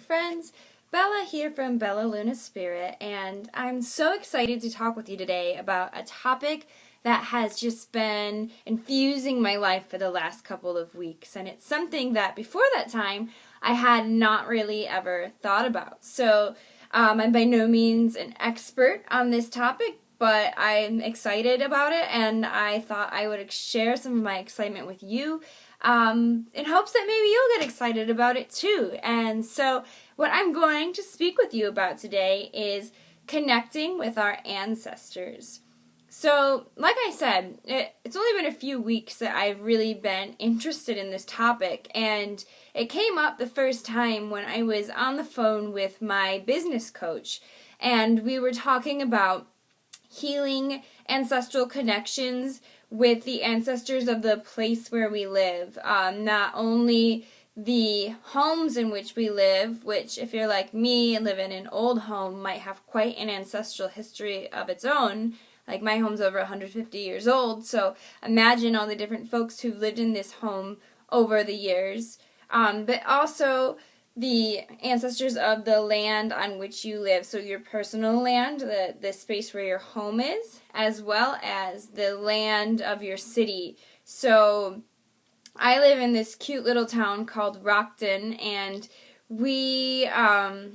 friends. Bella here from Bella Luna Spirit, and I'm so excited to talk with you today about a topic that has just been infusing my life for the last couple of weeks, and it's something that before that time I had not really ever thought about. So I'm by no means an expert on this topic, but I'm excited about it, and I thought I would share some of my excitement with you in hopes that maybe you'll get excited about it too. And so what I'm going to speak with you about today is connecting with our ancestors. So, like I said, it's only been a few weeks that I've really been interested in this topic, and it came up the first time when I was on the phone with my business coach, and we were talking about healing ancestral connections with the ancestors of the place where we live. Not only the homes in which we live, which if you're like me and live in an old home might have quite an ancestral history of its own. Like my home's over 150 years old, so imagine all the different folks who've lived in this home over the years. But also the ancestors of the land on which you live, so your personal land, the space where your home is, as well as the land of your city. So I live in this cute little town called Rockton, and we have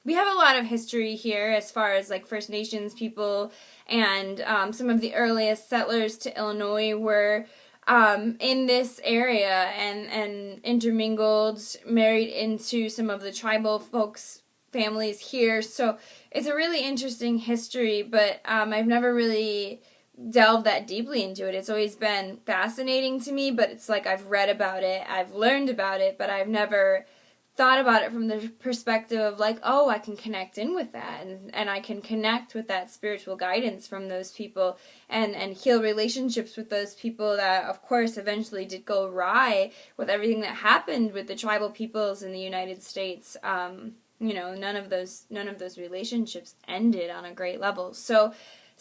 a lot of history here as far as like First Nations people, and some of the earliest settlers to Illinois were in this area and intermingled, married into some of the tribal folks' families here. So it's a really interesting history, but I've never really delved that deeply into it. It's always been fascinating to me, but it's like I've read about it, I've learned about it, but I've never thought about it from the perspective of like, oh, I can connect in with that, and I can connect with that spiritual guidance from those people and heal relationships with those people that, of course, eventually did go awry with everything that happened with the tribal peoples in the United States. None of those relationships ended on a great level. So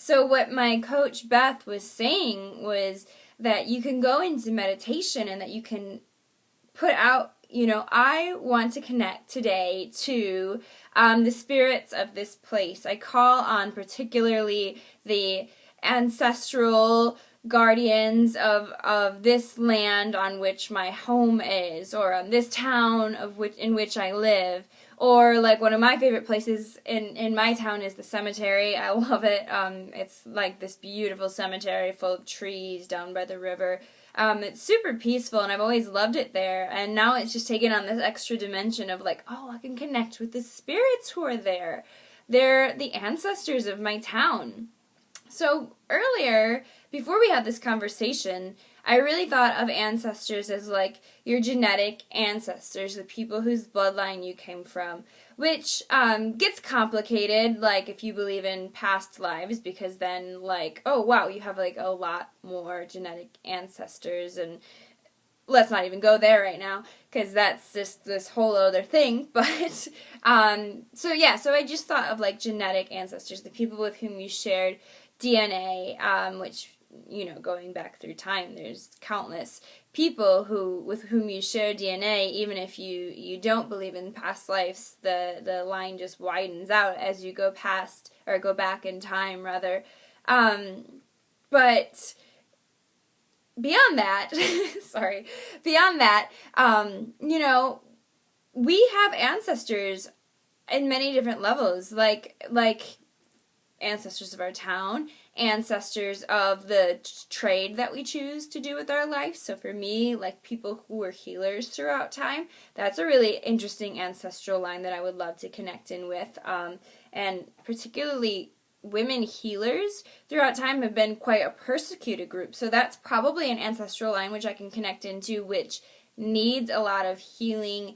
what my coach Beth was saying was that you can go into meditation and that you can put out, I want to connect today to the spirits of this place. I call on particularly the ancestral guardians of this land on which my home is, or on this town in which I live. Or like one of my favorite places in my town is the cemetery. I love it. It's like this beautiful cemetery full of trees down by the river. It's super peaceful, and I've always loved it there, and now it's just taken on this extra dimension of like, oh, I can connect with the spirits who are there. They're the ancestors of my town. So earlier, before we had this conversation, I really thought of ancestors as like your genetic ancestors, the people whose bloodline you came from, which gets complicated, like if you believe in past lives, because then like, oh wow, you have like a lot more genetic ancestors, and let's not even go there right now, because that's just this whole other thing. But so I just thought of like genetic ancestors, the people with whom you shared DNA, which, going back through time, there's countless people with whom you share DNA. Even if you don't believe in past lives, the line just widens out as you go past, or go back in time rather. But beyond that, we have ancestors in many different levels, like ancestors of our town, ancestors of the trade that we choose to do with our life. So for me, like people who were healers throughout time, that's a really interesting ancestral line that I would love to connect in with. And particularly women healers throughout time have been quite a persecuted group. So that's probably an ancestral line which I can connect into, which needs a lot of healing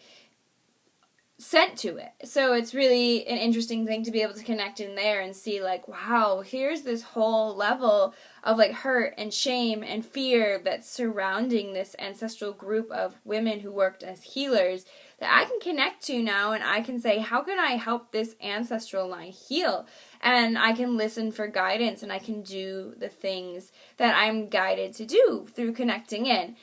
sent to it. So it's really an interesting thing to be able to connect in there and see like, wow, here's this whole level of like hurt and shame and fear that's surrounding this ancestral group of women who worked as healers that I can connect to now, and I can say, how can I help this ancestral line heal? And I can listen for guidance, and I can do the things that I'm guided to do through connecting in.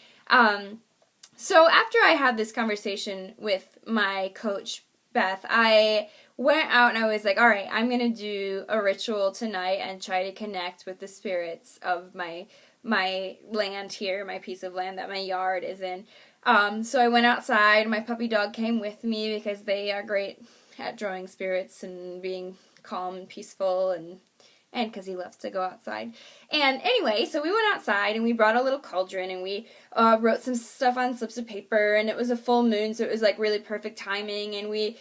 So after I had this conversation with my coach, Beth, I went out and I was like, all right, I'm going to do a ritual tonight and try to connect with the spirits of my land here, my piece of land that my yard is in. So I went outside. My puppy dog came with me because they are great at drawing spirits and being calm and peaceful, and because he loves to go outside. And anyway, so we went outside and we brought a little cauldron and we wrote some stuff on slips of paper, and it was a full moon, so it was like really perfect timing, and we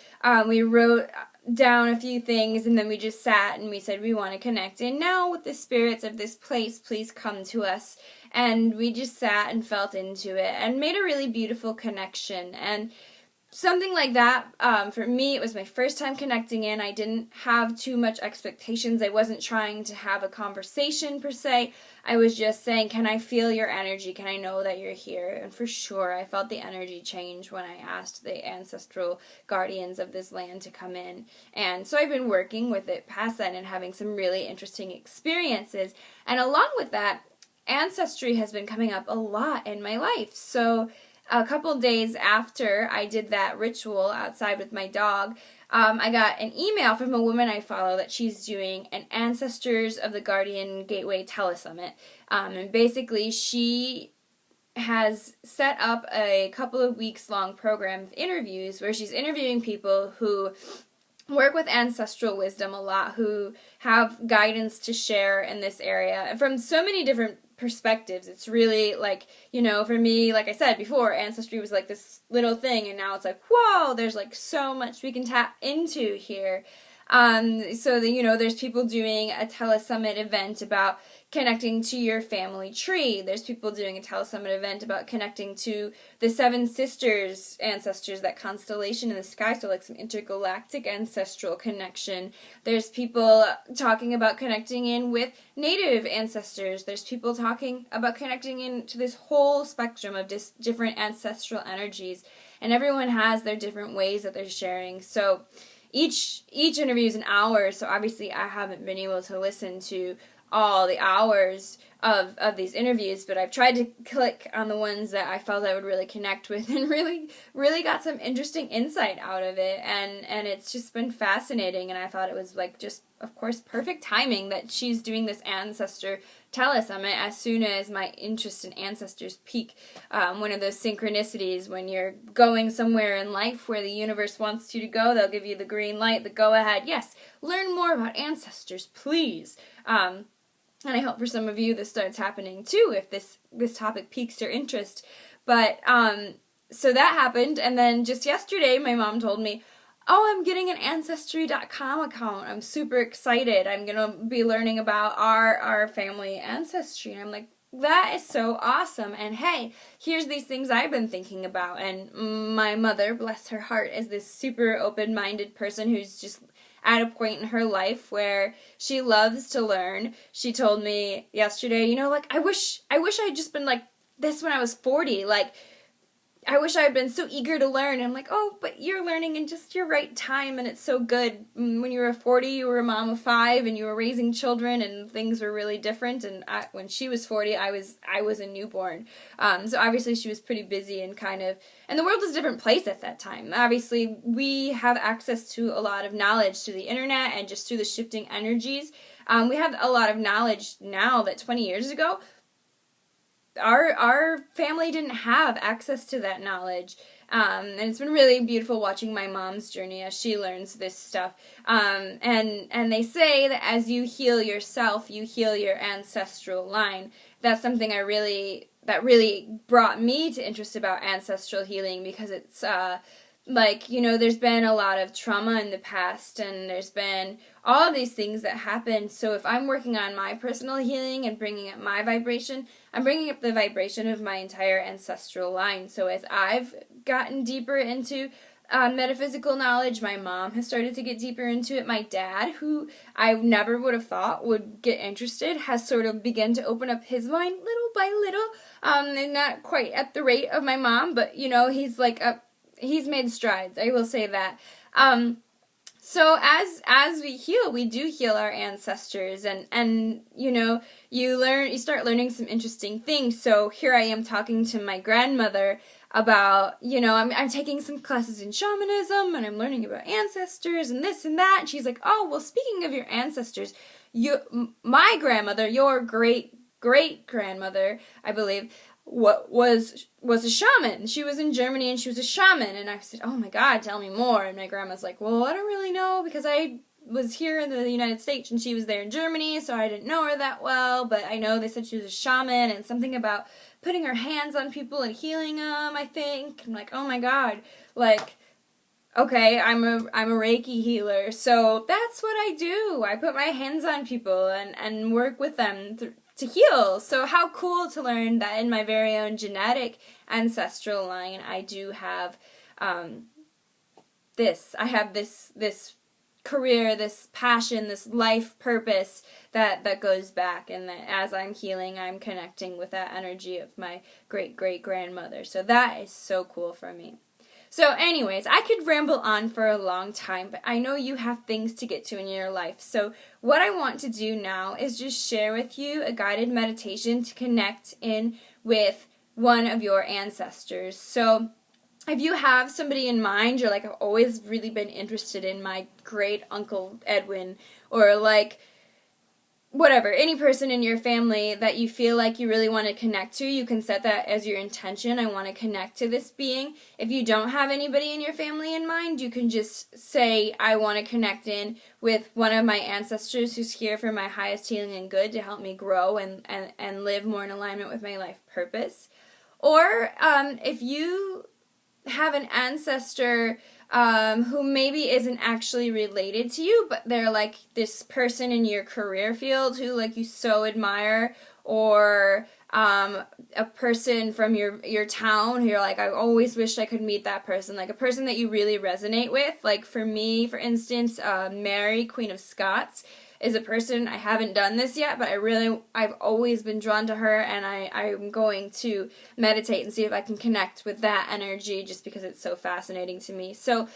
wrote down a few things, and then we just sat and we said we want to connect. And now with the spirits of this place, please come to us. And we just sat and felt into it and made a really beautiful connection. And something like that, for me, it was my first time connecting in. I didn't have too much expectations. I wasn't trying to have a conversation per se. I was just saying, can I feel your energy? Can I know that you're here? And for sure, I felt the energy change when I asked the ancestral guardians of this land to come in. And so I've been working with it past that and having some really interesting experiences. And along with that, Ancestry has been coming up a lot in my life. So a couple days after I did that ritual outside with my dog, I got an email from a woman I follow that she's doing an Ancestors of the Guardian Gateway telesummit. And basically she has set up a couple of weeks long program of interviews where she's interviewing people who work with ancestral wisdom a lot, who have guidance to share in this area, and from so many different perspectives. It's really like, for me, like I said before, Ancestry was like this little thing, and now it's like, whoa, there's like so much we can tap into here. There's people doing a telesummit event about connecting to your family tree. There's people doing a telesummit event about connecting to the seven sisters ancestors, that constellation in the sky, so like some intergalactic ancestral connection. There's people talking about connecting in with native ancestors. There's people talking about connecting in to this whole spectrum of different ancestral energies, and everyone has their different ways that they're sharing. So each interview is an hour, so obviously I haven't been able to listen to all the hours of these interviews, but I've tried to click on the ones that I felt I would really connect with, and really got some interesting insight out of it, and it's just been fascinating. And I thought it was like, just of course perfect timing that she's doing this Ancestor telesummit as soon as my interest in ancestors peak. One of those synchronicities, when you're going somewhere in life where the universe wants you to go, they'll give you the green light, the go ahead. Yes, learn more about ancestors, please. And I hope for some of you this starts happening too, if this topic piques your interest. But so that happened, and then just yesterday my mom told me, oh, I'm getting an Ancestry.com account. I'm super excited. I'm going to be learning about our family ancestry. And I'm like, that is so awesome. And hey, here's these things I've been thinking about. And my mother, bless her heart, is this super open-minded person who's just at a point in her life where she loves to learn. She told me yesterday, I wish I'd just been like this when I was 40. Like, I wish I had been so eager to learn. And I'm like, oh, but you're learning in just your right time, and it's so good. When you were 40, you were a mom of 5, and you were raising children, and things were really different. And when she was 40, I was a newborn. So obviously she was pretty busy and and the world was a different place at that time. Obviously, we have access to a lot of knowledge through the internet and just through the shifting energies. We have a lot of knowledge now that 20 years ago, our family didn't have access to that knowledge. And it's been really beautiful watching my mom's journey as she learns this stuff. And they say that as you heal yourself, you heal your ancestral line. That's something that really brought me to interest about ancestral healing, because it's there's been a lot of trauma in the past, and there's been all of these things that happen. So if I'm working on my personal healing and bringing up my vibration, I'm bringing up the vibration of my entire ancestral line. So as I've gotten deeper into metaphysical knowledge, my mom has started to get deeper into it. My dad, who I never would have thought would get interested, has sort of begun to open up his mind little by little, and not quite at the rate of my mom, but he's made strides, I will say that. So as we heal, we do heal our ancestors, and you start learning some interesting things. So here I am talking to my grandmother about, I'm taking some classes in shamanism and I'm learning about ancestors and this and that. And she's like, oh, well, speaking of your ancestors, my grandmother, your great-great-grandmother, I believe, was a shaman. She was in Germany and she was a shaman. And I said, oh my God, tell me more. And my grandma's like, well, I don't really know because I was here in the United States and she was there in Germany, so I didn't know her that well, but I know they said she was a shaman and something about putting her hands on people and healing them, I think. I'm like, oh my God, like, okay, I'm a Reiki healer, so that's what I do. I put my hands on people and work with them to heal. So how cool to learn that in my very own genetic ancestral line, I do have this career, this passion, this life purpose that goes back, and that as I'm healing, I'm connecting with that energy of my great-great-grandmother. So that is so cool for me. So anyways, I could ramble on for a long time, but I know you have things to get to in your life. So what I want to do now is just share with you a guided meditation to connect in with one of your ancestors. So if you have somebody in mind, you're like, I've always really been interested in my great uncle Edwin, or like whatever, any person in your family that you feel like you really want to connect to, you can set that as your intention. I want to connect to this being. If you don't have anybody in your family in mind, you can just say, I want to connect in with one of my ancestors who's here for my highest healing and good to help me grow and live more in alignment with my life purpose. Or if you have an ancestor who maybe isn't actually related to you, but they're like this person in your career field who like you so admire, or a person from your town who you're like, I always wish I could meet that person, like a person that you really resonate with. Like for me, for instance, Mary, Queen of Scots, is a person, I haven't done this yet, but I've always been drawn to her, and I'm going to meditate and see if I can connect with that energy just because it's so fascinating to me. So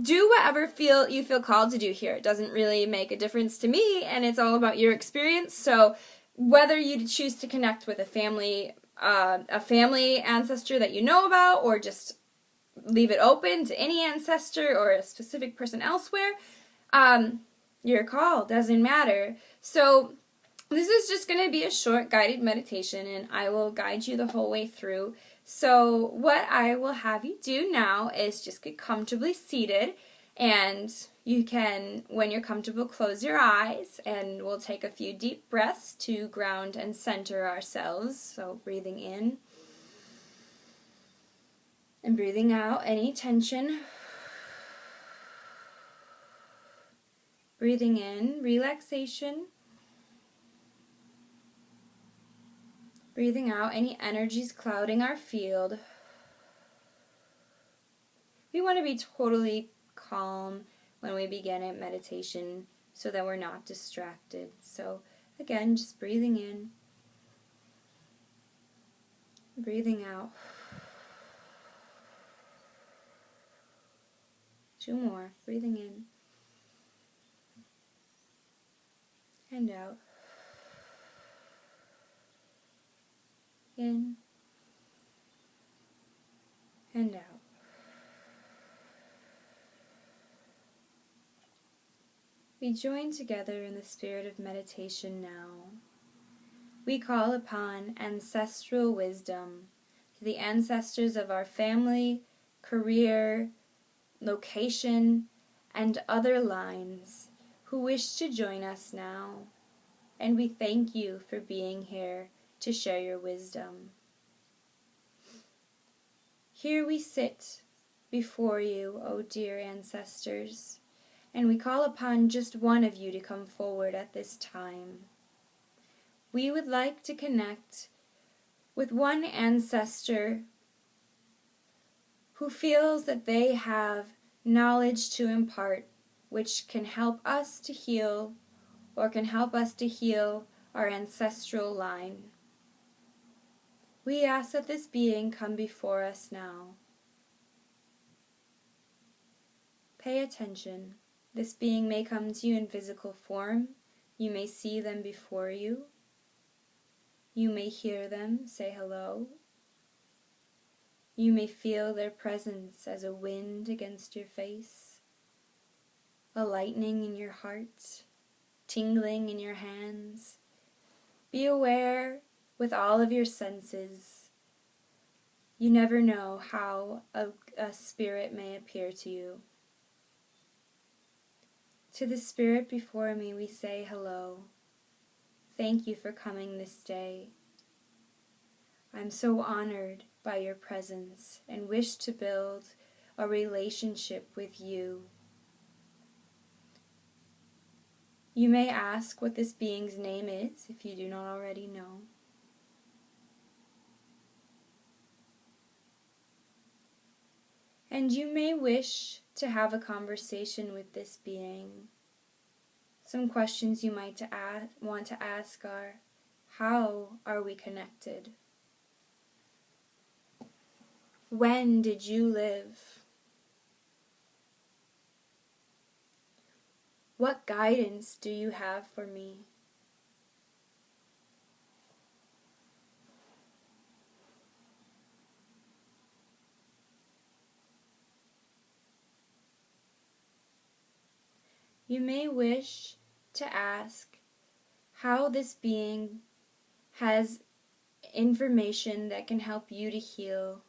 do whatever you feel called to do here. It doesn't really make a difference to me, and it's all about your experience. So whether you choose to connect with a family ancestor that you know about, or just leave it open to any ancestor or a specific person elsewhere, your call, doesn't matter. So this is just going to be a short guided meditation, and I will guide you the whole way through. So what I will have you do now is just get comfortably seated, and you can, when you're comfortable, close your eyes, and we'll take a few deep breaths to ground and center ourselves. So breathing in and breathing out any tension. Breathing in, relaxation. Breathing out, any energies clouding our field. We want to be totally calm when we begin a meditation so that we're not distracted. So again, just breathing in, breathing out. 2 more, breathing in and out. In and out. We join together in the spirit of meditation now. We call upon ancestral wisdom, to the ancestors of our family, career, location, and other lines who wish to join us now. And we thank you for being here to share your wisdom. Here we sit before you, O dear ancestors, and we call upon just one of you to come forward at this time. We would like to connect with one ancestor who feels that they have knowledge to impart which can help us to heal, or can help us to heal our ancestral line. We ask that this being come before us now. Pay attention. This being may come to you in physical form. You may see them before you. You may hear them say hello. You may feel their presence as a wind against your face, a lightning in your heart, tingling in your hands. Be aware with all of your senses. You never know how a spirit may appear to you. To the spirit before me we say hello. Thank you for coming this day. I'm so honored by your presence and wish to build a relationship with you. You may ask what this being's name is if you do not already know. And you may wish to have a conversation with this being. Some questions you might want to ask are, how are we connected? When did you live? What guidance do you have for me? You may wish to ask how this being has information that can help you to heal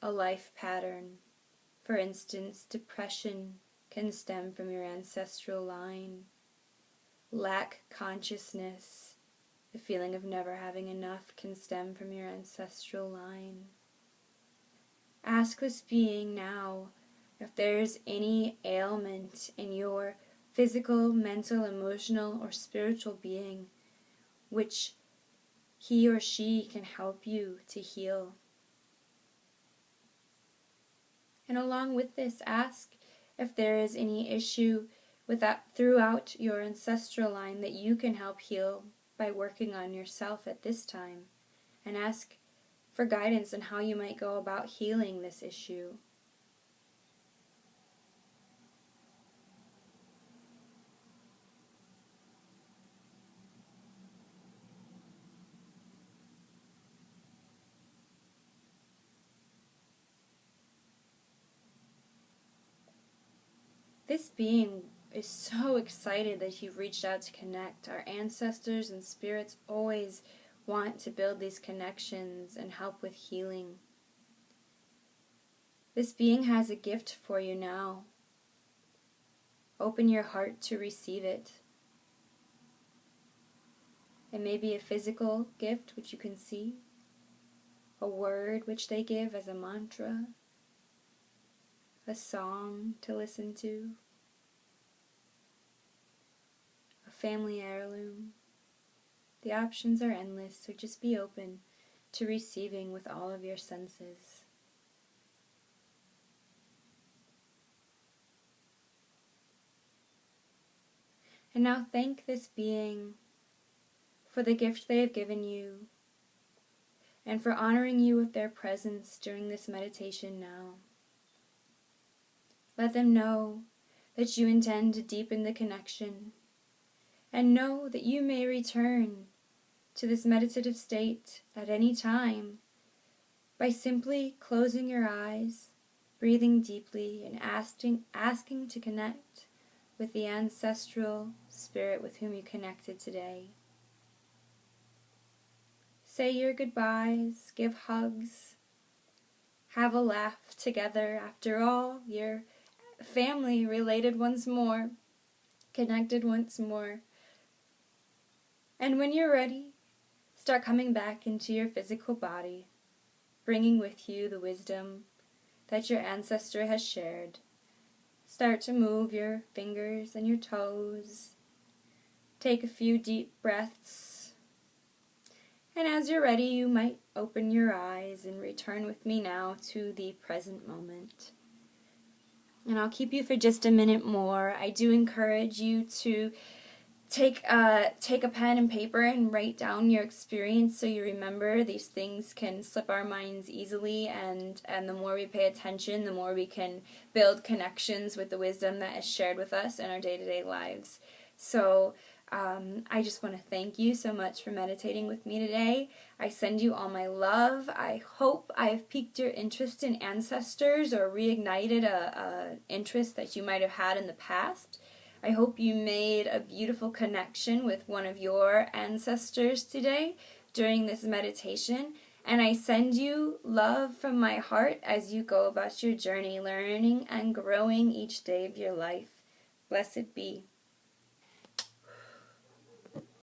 a life pattern. For instance, depression can stem from your ancestral line. Lack consciousness, the feeling of never having enough, can stem from your ancestral line. Ask this being now if there's any ailment in your physical, mental, emotional, or spiritual being which he or she can help you to heal. And along with this, ask if there is any issue with that throughout your ancestral line that you can help heal by working on yourself at this time. And ask for guidance on how you might go about healing this issue. This being is so excited that you've reached out to connect. Our ancestors and spirits always want to build these connections and help with healing. This being has a gift for you now. Open your heart to receive it. It may be a physical gift which you can see, a word which they give as a mantra, a song to listen to, a family heirloom. The options are endless, so just be open to receiving with all of your senses. And now thank this being for the gift they have given you and for honoring you with their presence during this meditation now. Let them know that you intend to deepen the connection, and know that you may return to this meditative state at any time by simply closing your eyes, breathing deeply, and asking to connect with the ancestral spirit with whom you connected today. Say your goodbyes, give hugs, have a laugh together. After all, you're family related once more, connected once more. And when you're ready, start coming back into your physical body, bringing with you the wisdom that your ancestor has shared. Start to move your fingers and your toes. Take a few deep breaths. And as you're ready, you might open your eyes and return with me now to the present moment. And I'll keep you for just a minute more. I do encourage you to take a pen and paper and write down your experience so you remember. These things can slip our minds easily, and the more we pay attention, the more we can build connections with the wisdom that is shared with us in our day-to-day lives. So I just want to thank you so much for meditating with me today. I send you all my love. I hope I have piqued your interest in ancestors or reignited a interest that you might have had in the past. I hope you made a beautiful connection with one of your ancestors today during this meditation. And I send you love from my heart as you go about your journey, learning and growing each day of your life. Blessed be.